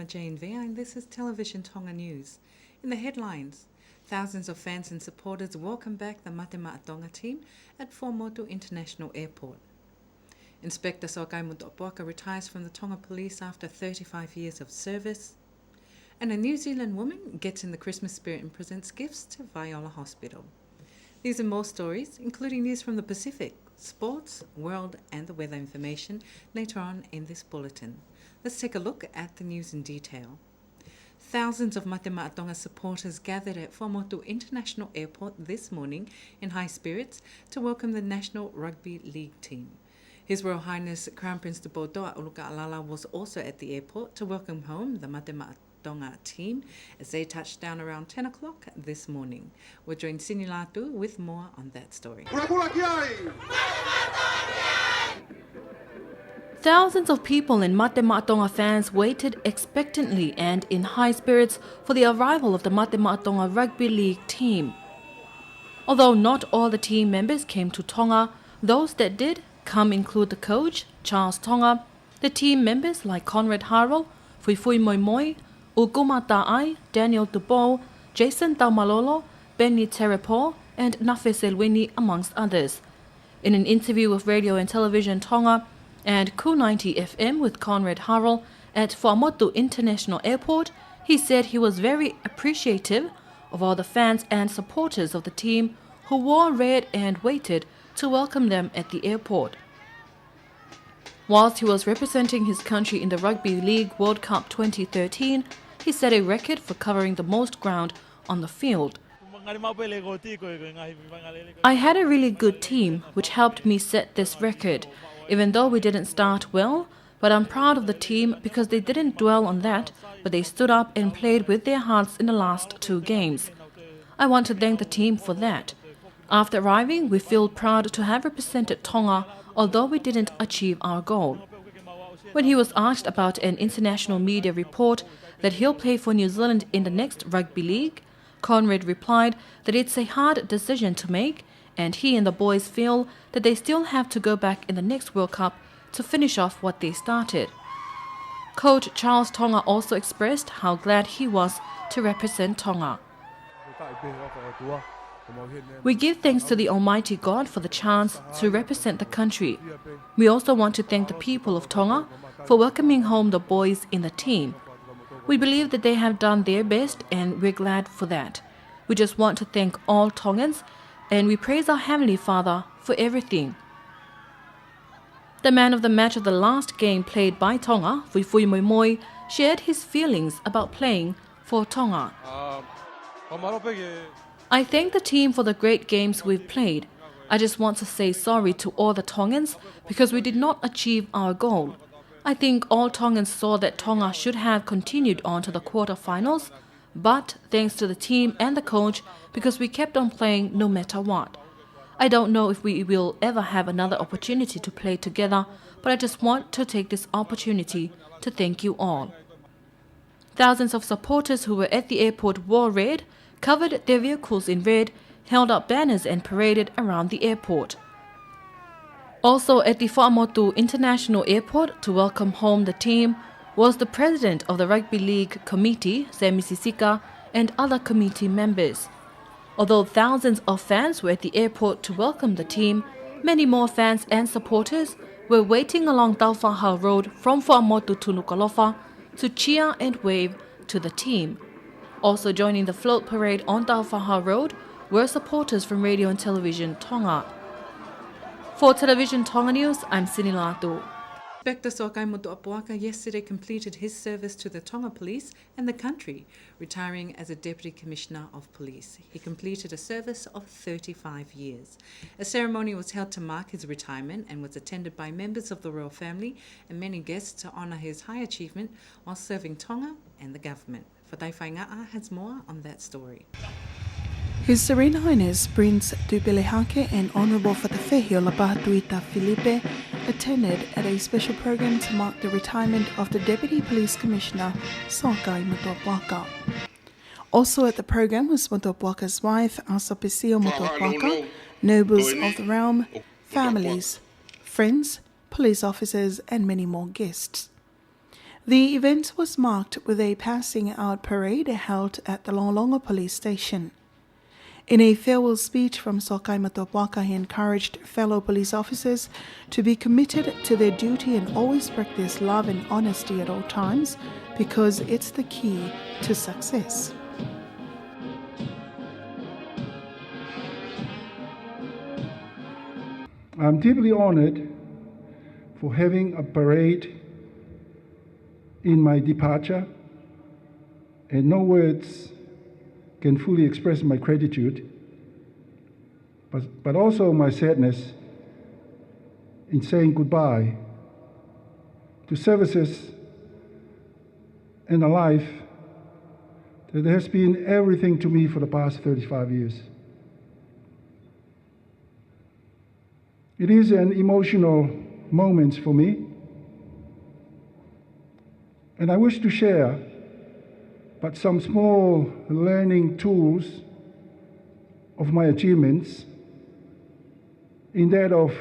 Mama Jane Vea, and this is Television Tonga News. In the headlines, thousands of fans and supporters welcome back the Mate Ma'a team at Whāmotu International Airport. Inspector Sokai Mutopuaka retires from the Tonga Police after 35 years of service. And a New Zealand woman gets in the Christmas spirit and presents gifts to Viola Hospital. These and more stories, including news from the Pacific, sports, world and the weather information later on in this bulletin. Let's take a look at the news in detail. Thousands of Mate Ma'a supporters gathered at Whāmotu International Airport this morning in high spirits to welcome the National Rugby League team. His Royal Highness Crown Prince Te Pōtoa Oluka'alala was also at the airport to welcome home the Mate Ma'a team as they touched down around 10 o'clock this morning. We'll join Sini Latu with more on that story. Thousands of people in Mate Ma'a fans waited expectantly and in high spirits for the arrival of the Mate Ma'a Rugby League team. Although not all the team members came to Tonga, those that did come include the coach, Charles Tonga, the team members like Conrad Harrell, Fuifui Moimoi, Uguma Ta'ai, Daniel Dubois, Jason Taumalolo, Benny Terepo, and Nafe Selwini, amongst others. In an interview with Radio and Television Tonga and Ku90 FM with Conrad Harrell at Whāmotu International Airport, he said he was very appreciative of all the fans and supporters of the team who wore red and waited to welcome them at the airport. Whilst he was representing his country in the Rugby League World Cup 2013, he set a record for covering the most ground on the field. I had a really good team, which helped me set this record, even though we didn't start well, but I'm proud of the team because they didn't dwell on that, but they stood up and played with their hearts in the last 2 games. I want to thank the team for that. After arriving, we feel proud to have represented Tonga, although we didn't achieve our goal. When he was asked about an international media report that he'll play for New Zealand in the next rugby league, Conrad replied that it's a hard decision to make, and he and the boys feel that they still have to go back in the next World Cup to finish off what they started. Coach Charles Tonga also expressed how glad he was to represent Tonga. We give thanks to the Almighty God for the chance to represent the country. We also want to thank the people of Tonga for welcoming home the boys in the team. We believe that they have done their best and we're glad for that. We just want to thank all Tongans and we praise our Heavenly Father for everything. The man of the match of the last game played by Tonga, Fuifui Moimoi, shared his feelings about playing for Tonga. I thank the team for the great games we've played. I just want to say sorry to all the Tongans because we did not achieve our goal. I think all Tongans saw that Tonga should have continued on to the quarterfinals, but thanks to the team and the coach because we kept on playing no matter what. I don't know if we will ever have another opportunity to play together, but I just want to take this opportunity to thank you all. Thousands of supporters who were at the airport wore red, covered their vehicles in red, held up banners and paraded around the airport. Also at the Whāmotu International Airport to welcome home the team was the president of the Rugby League Committee, Sammy Sisika, and other committee members. Although thousands of fans were at the airport to welcome the team, many more fans and supporters were waiting along Tauwhahau Road from Whāmotu to Nuku'alofa to cheer and wave to the team. Also joining the float parade on Tauwhahau Road were supporters from Radio and Television Tonga. For Television Tonga News, I'm Sini Latu. Inspector Sokai Mutopuaka yesterday completed his service to the Tonga Police and the country, retiring as a Deputy Commissioner of Police. He completed a service of 35 years. A ceremony was held to mark his retirement and was attended by members of the royal family and many guests to honour his high achievement while serving Tonga and the government. Whataifai has more on that story. His Serene Highness Prince Tupilehake and Honourable Whatawhiti Olapahatuita Filipe attended at a special program to mark the retirement of the Deputy Police Commissioner Sokai Mutopuaka. Also at the program was Mutopuaka's wife Asopisio Mutopuaka, nobles of the realm, families, friends, police officers and many more guests. The event was marked with a passing out parade held at the Longolongo police station. In a farewell speech from Sokai Matopuaka, he encouraged fellow police officers to be committed to their duty and always practice love and honesty at all times because it's the key to success. I'm deeply honored for having a parade in my departure, and no words can fully express my gratitude, but also my sadness in saying goodbye to services and a life that has been everything to me for the past 35 years. It is an emotional moment for me, and I wish to share but some small learning tools of my achievements in that of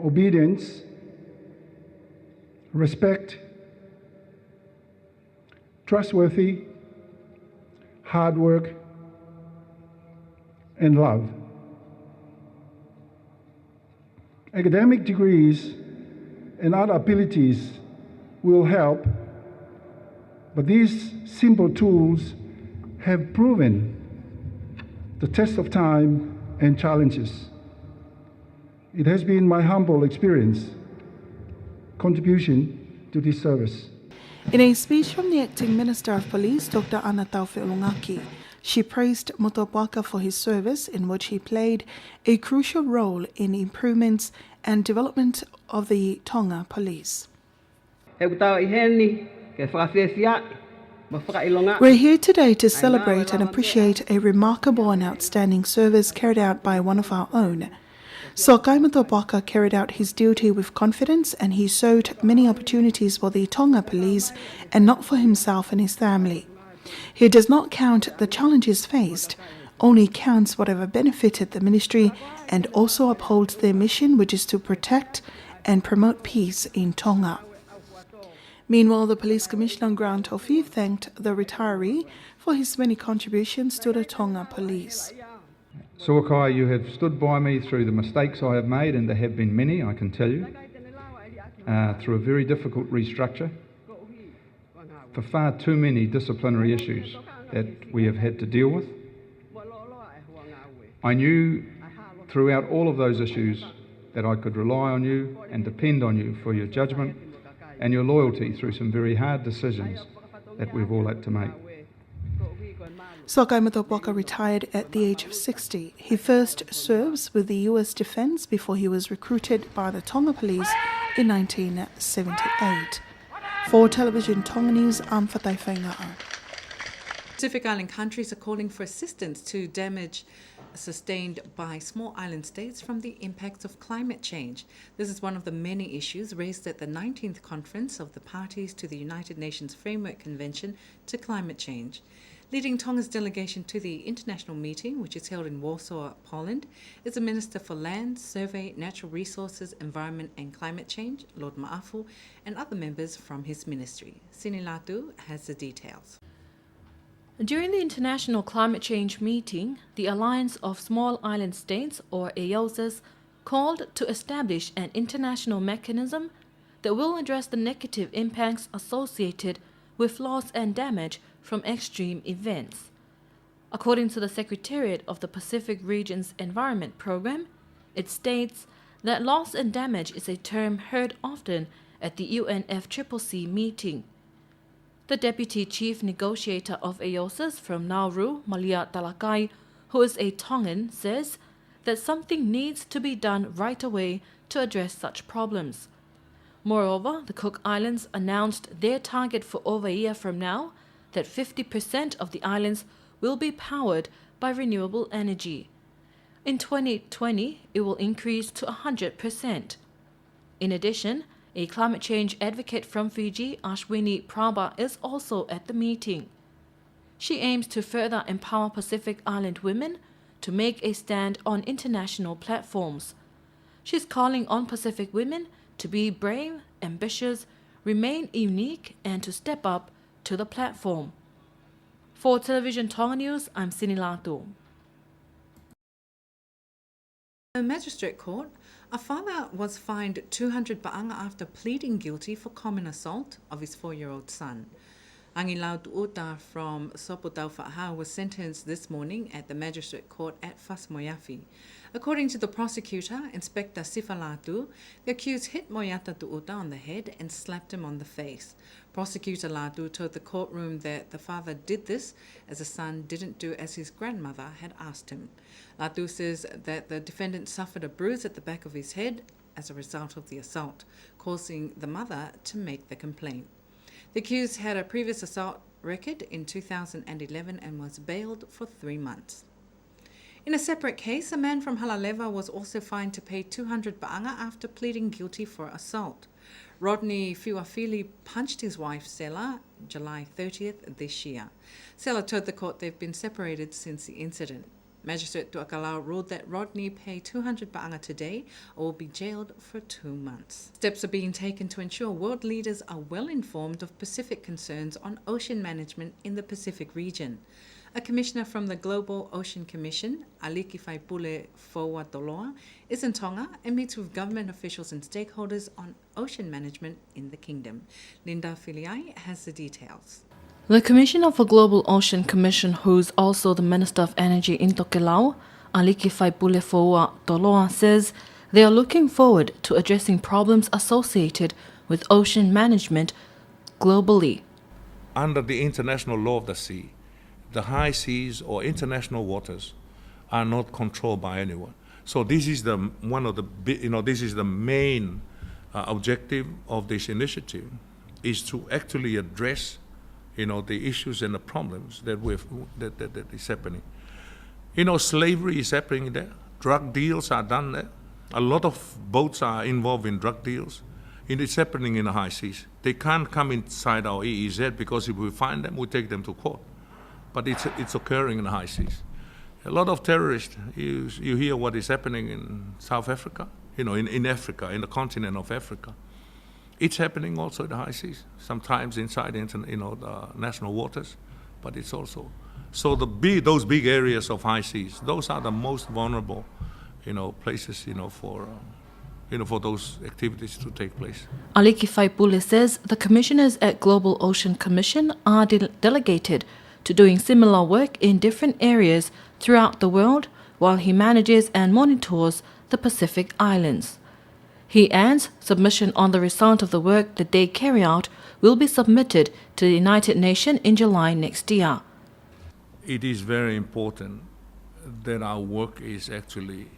obedience, respect, trustworthy, hard work, and love. Academic degrees and other abilities will help, but these simple tools have proven the test of time and challenges. It has been my humble contribution to this service. In a speech from the Acting Minister of Police, Dr. Ana Taufe-Olungaki, she praised Matopuaka for his service in which he played a crucial role in improvements and development of the Tonga Police. We're here today to celebrate and appreciate a remarkable and outstanding service carried out by one of our own. Sokai Matopuaka carried out his duty with confidence, and he sought many opportunities for the Tonga Police and not for himself and his family. He does not count the challenges faced, only counts whatever benefited the ministry and also upholds their mission, which is to protect and promote peace in Tonga. Meanwhile, the Police Commissioner Grant Tofi thanked the retiree for his many contributions to the Tonga Police. Sokai, you have stood by me through the mistakes I have made, and there have been many, I can tell you, through a very difficult restructure, for far too many disciplinary issues that we have had to deal with. I knew throughout all of those issues that I could rely on you and depend on you for your judgment and your loyalty through some very hard decisions that we've all had to make. Sokai Matopuaka retired at the age of 60. He first serves with the U.S. Defense before he was recruited by the Tonga Police in 1978. For Television Tonga News, I'm Fatai Whainga'a. Pacific Island countries are calling for assistance to damage sustained by small island states from the impacts of climate change. This is one of the many issues raised at the 19th conference of the parties to the United Nations Framework Convention to Climate Change. Leading Tonga's delegation to the international meeting, which is held in Warsaw, Poland, is the Minister for Land, Survey, Natural Resources, Environment and Climate Change, Lord Ma'afu, and other members from his ministry. Sini Latu has the details. During the International Climate Change meeting, the Alliance of Small Island States, or AOSIS, called to establish an international mechanism that will address the negative impacts associated with loss and damage from extreme events. According to the Secretariat of the Pacific Region's Environment Program, it states that loss and damage is a term heard often at the UNFCCC meeting. The Deputy Chief Negotiator of AOSIS from Nauru, Malia Talakai, who is a Tongan, says that something needs to be done right away to address such problems. Moreover, the Cook Islands announced their target for over a year from now, that 50% of the islands will be powered by renewable energy. In 2020, it will increase to 100%. In addition, a climate change advocate from Fiji, Ashwini Prabha, is also at the meeting. She aims to further empower Pacific Island women to make a stand on international platforms. She's calling on Pacific women to be brave, ambitious, remain unique and to step up to the platform. For Television Tonga News, I'm Sini Latu. In a magistrate court, a father was fined 200 ba'anga after pleading guilty for common assault of his 4-year-old son. Angilau Tu'uta from Sopotau Fa'aha was sentenced this morning at the magistrate court at Fasmoyafi. According to the prosecutor, Inspector Sifalatu, the accused hit Moyata Tu'uta on the head and slapped him on the face. Prosecutor Latu told the courtroom that the father did this as the son didn't do as his grandmother had asked him. Latu says that the defendant suffered a bruise at the back of his head as a result of the assault, causing the mother to make the complaint. The accused had a previous assault record in 2011 and was bailed for 3 months. In a separate case, a man from Halaleva was also fined to pay 200 ba'anga after pleading guilty for assault. Rodney Fiwafili punched his wife, Sela, July 30th this year. Sela told the court they've been separated since the incident. Magistrate Tuakalau ruled that Rodney pay 200 ba'anga today or will be jailed for 2 months. Steps are being taken to ensure world leaders are well informed of Pacific concerns on ocean management in the Pacific region. A commissioner from the Global Ocean Commission, Aliki Faipule Foua Toloa, is in Tonga and meets with government officials and stakeholders on ocean management in the kingdom. Linda Filiai has the details. The Commissioner for Global Ocean Commission, who is also the Minister of Energy in Tokelau, Aliki Faipule Foua Toloa, says they are looking forward to addressing problems associated with ocean management globally. Under the international law of the sea, the high seas or international waters are not controlled by anyone. So this is the main objective of this initiative, is to actually address the issues and the problems that is happening. Slavery is happening there. Drug deals are done there. A lot of boats are involved in drug deals. It's happening in the high seas. They can't come inside our EEZ because if we find them, we take them to court. But it's occurring in the high seas. A lot of terrorists, you hear what is happening in South Africa, in Africa, in the continent of Africa. It's happening also in the high seas, sometimes inside the national waters, but it's also. So those big areas of high seas, those are the most vulnerable, places, for those activities to take place. Aliki Faipule says the commissioners at Global Ocean Commission are delegated to doing similar work in different areas throughout the world while he manages and monitors the Pacific Islands. He adds submission on the result of the work that they carry out will be submitted to the United Nations in July next year. It is very important that our work is actually,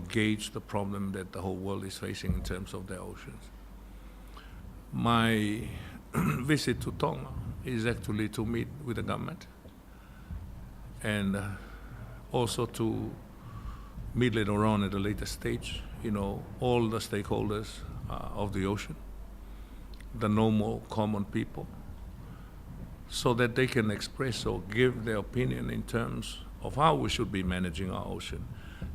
gauge the problem that the whole world is facing in terms of their oceans. My visit to Tonga is actually to meet with the government and also to meet later on at a later stage, all the stakeholders of the ocean, the normal common people, so that they can express or give their opinion in terms of how we should be managing our ocean,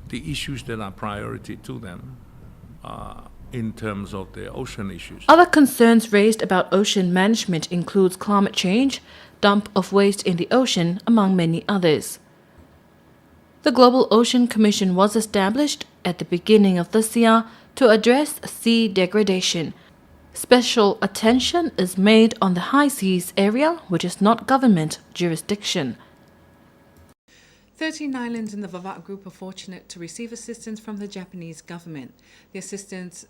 the issues that are priority to them in terms of their ocean issues. Other concerns raised about ocean management includes climate change, dump of waste in the ocean, among many others. The Global Ocean Commission was established at the beginning of this year to address sea degradation. Special attention is made on the high seas area, which is not government jurisdiction. 13 islands in the Vava'u Group are fortunate to receive assistance from the Japanese government. The assistance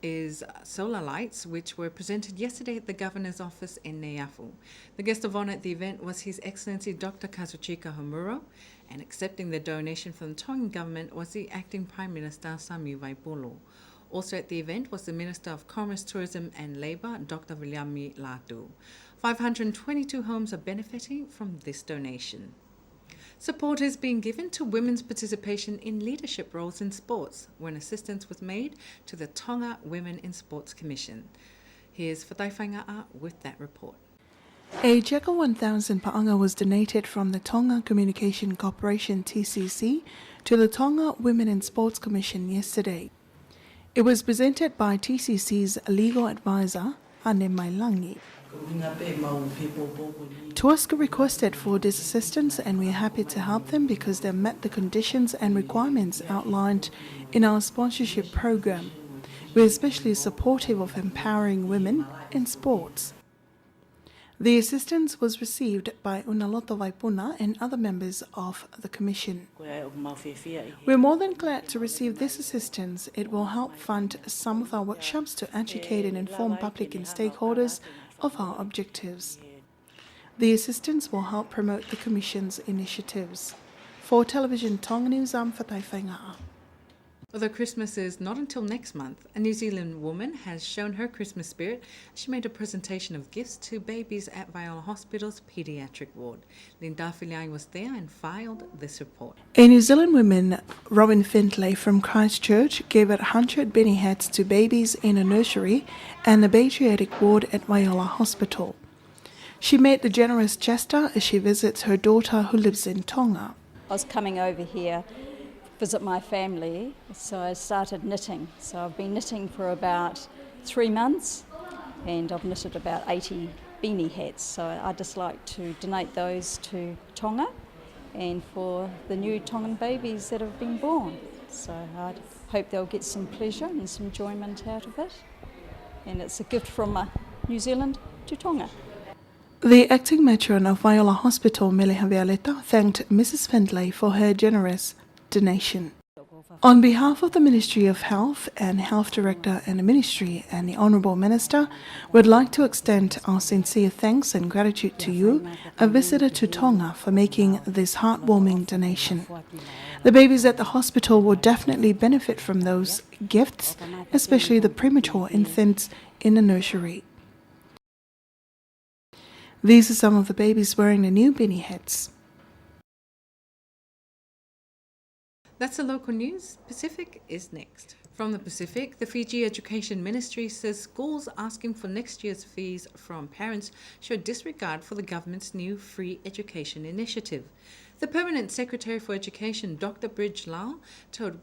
is solar lights, which were presented yesterday at the Governor's office in Neiafu. The guest of honour at the event was His Excellency Dr. Kazuchika Homuro, and accepting the donation from the Tongan government was the Acting Prime Minister Sami Vaipolo. Also at the event was the Minister of Commerce, Tourism and Labour, Dr. Viliami Latu. 522 homes are benefiting from this donation. Support is being given to women's participation in leadership roles in sports when assistance was made to the Tonga Women in Sports Commission. Here's Fatai Whainga'a with that report. A Jackal 1000 pa'anga was donated from the Tonga Communication Corporation TCC to the Tonga Women in Sports Commission yesterday. It was presented by TCC's legal advisor, Ane Mailangi. Tuaska requested for this assistance, and we are happy to help them because they met the conditions and requirements outlined in our sponsorship program. We are especially supportive of empowering women in sports. The assistance was received by Unaloto Vaipuna and other members of the Commission. We're more than glad to receive this assistance. It will help fund some of our workshops to educate and inform public and stakeholders of our objectives. The assistance will help promote the Commission's initiatives. For Television Tonga News, I'm Fatai Whaingaa. Although Christmas is not until next month, a New Zealand woman has shown her Christmas spirit. She made a presentation of gifts to babies at Viola Hospital's paediatric ward. Linda Filiai was there and filed this report. A New Zealand woman, Robin Findlay from Christchurch, gave out 100 beanie hats to babies in a nursery and the paediatric ward at Viola Hospital. She made the generous gesture as she visits her daughter who lives in Tonga. I was coming over here visit my family, so I started knitting. So I've been knitting for about 3 months and I've knitted about 80 beanie hats. So I'd just like to donate those to Tonga and for the new Tongan babies that have been born. So I hope they'll get some pleasure and some enjoyment out of it. And it's a gift from New Zealand to Tonga. The acting matron of Viola Hospital, Meleha Violeta, thanked Mrs. Findlay for her generous donation. On behalf of the Ministry of Health and Health Director and the Ministry and the Honourable Minister, we'd like to extend our sincere thanks and gratitude to you, a visitor to Tonga, for making this heartwarming donation. The babies at the hospital will definitely benefit from those gifts, especially the premature infants in the nursery. These are some of the babies wearing the new beanie hats. That's the local news. Pacific is next. From the Pacific, the Fiji Education Ministry says schools asking for next year's fees from parents show disregard for the government's new free education initiative. The Permanent Secretary for Education, Dr. Bridge Lau, told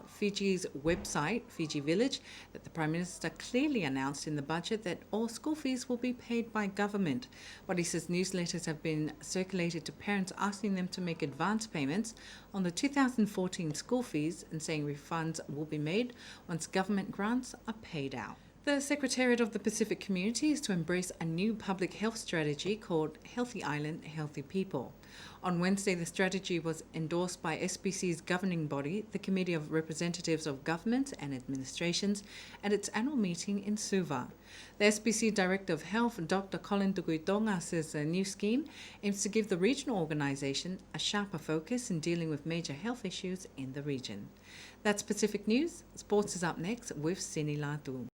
Fiji's website, Fiji Village, that the Prime Minister clearly announced in the budget that all school fees will be paid by government. But he says newsletters have been circulated to parents asking them to make advance payments on the 2014 school fees and saying refunds will be made once government grants are paid out. The Secretariat of the Pacific Community is to embrace a new public health strategy called Healthy Island, Healthy People. On Wednesday, the strategy was endorsed by SPC's governing body, the Committee of Representatives of Governments and Administrations, at its annual meeting in Suva. The SPC Director of Health, Dr. Colin Tukuitonga, says the new scheme aims to give the regional organisation a sharper focus in dealing with major health issues in the region. That's Pacific News. Sports is up next with Sini Latu.